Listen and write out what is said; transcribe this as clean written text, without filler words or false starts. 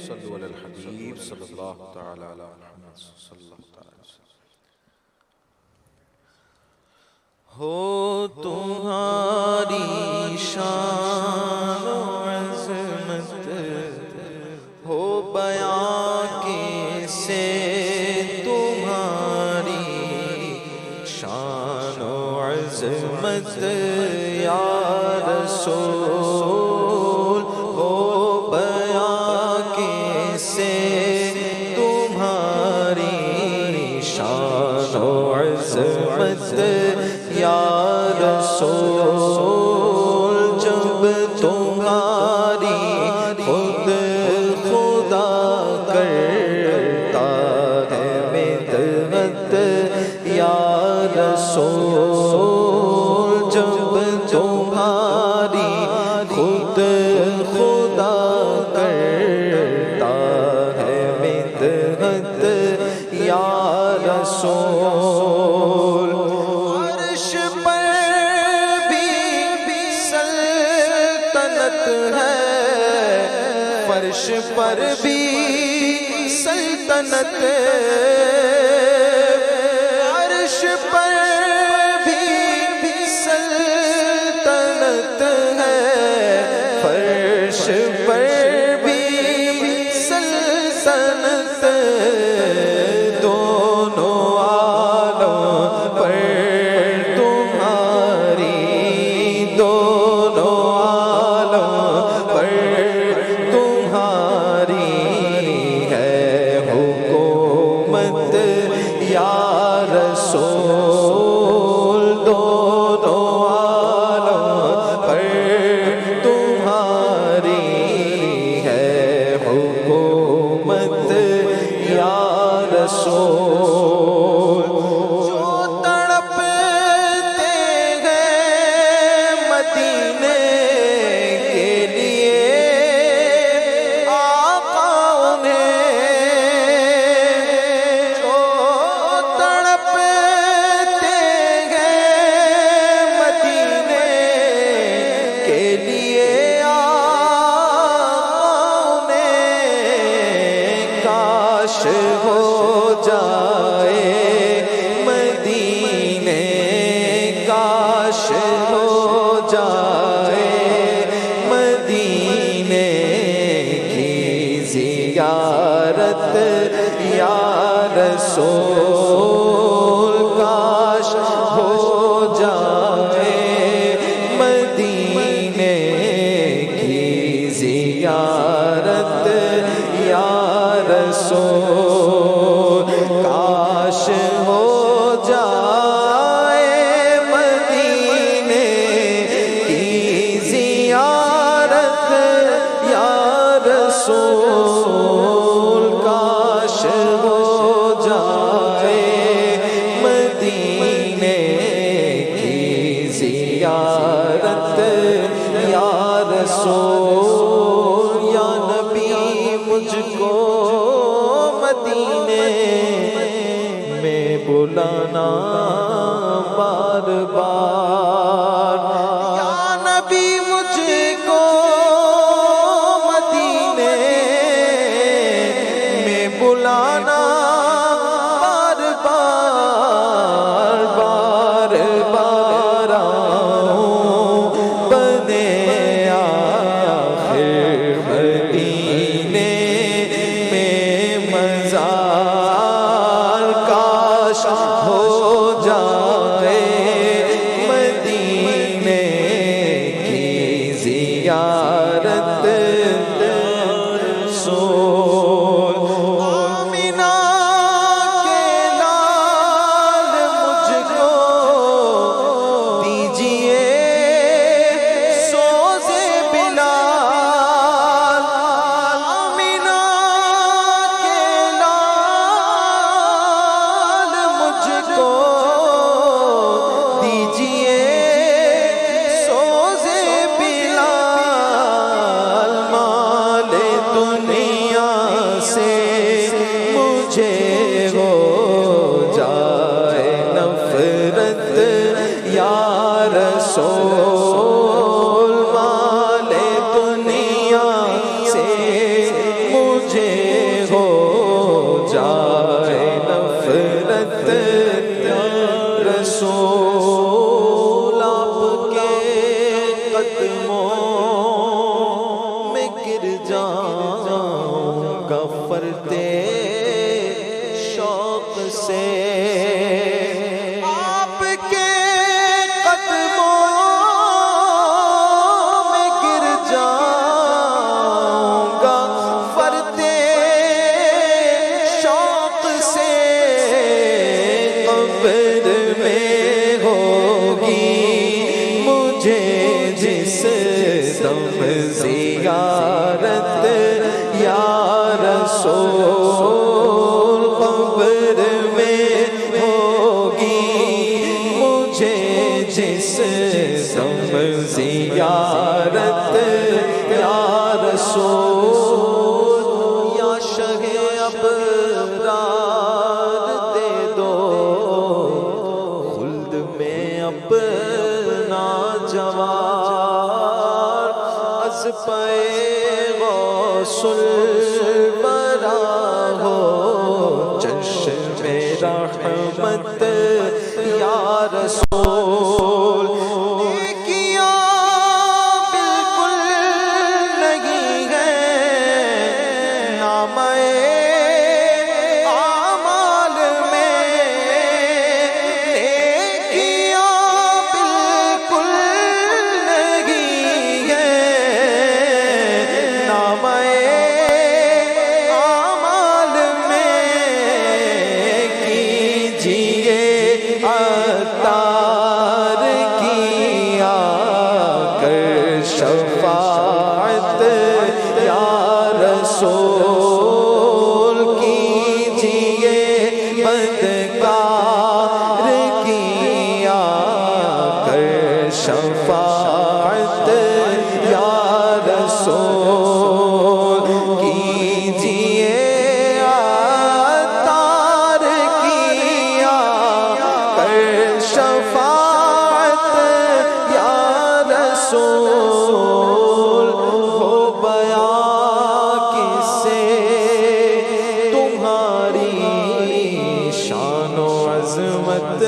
صلو علی الحبیب صلی اللہ تعالی علی محمد صلی اللہ تعالی وسلم۔ ہو تمہاری شان و عظمت ہو بیاں کیسے تمہاری شان و عظمت یا رسول ہو بیاں کیسے تمہاری شان و عظمت یا رسول جب تمہاری خود خدا کرتا ہے مدحت یا رسول جب تمہاری خود خدا کرتا ہے مدحت یا رسول عرش پر بھی سلطنت ہے فرش پر بھی سلطنت عرش پر بھی سلطنت ہے فرش پر بھی سلطنت دونوں عالم پر تمہاری دونوں عالم پر تمہاری ہے حکومت یا رسول دونوں عالم پر تمہاری ہے حکومت یا رسول جو تڑپتے ہیں مدینے کے لیے آقا انہیں جو تڑپتے ہیں مدینے کے لیے آقا انہیں کاش ہو جائے مدینے کاش ہو جائے مدینے کی زیارت یا رسول کاش ہو جائے مدینے کی زیارت یا رسول کاش ہو جائے مدینے کی زیارت یا رسول کاش ہو جائے مدینے کی زیارت یا رسول یا نبی مجھ کو مدینے میں بلانا بار بار یا نبی مجھ کو مدینے میں بلانا بار بار بار بار آؤں بنے آخر مدینے میں مزار کاش ہو جائے مدینے کی زیارت رسول آمینہ کے لال مجھ کو دیجئے سوزے بلال آمینہ کے لال مجھ کو دیجئے سوزے بلال مال دنیا رسول قبر میں ہوگی مجھے جس دم زیارت یا رسول یا شہ ابرار دے دو خلد میں اپنا جوار از پے غوث الورا ہو چشم رحمت یا رسول کیا بالکل نہیں ہے نام اعمال میں کیا بالکل نہیں ہے نام اعمال میں کیجیے عطار کی آ کر شفاعت یا رسول کیجیے بدکار کی آ کر شفاعت یا رسول کیجیے عطار کی آ کر شفاعت یا رسول ہو بیان کس سے تمہاری شان و عظمت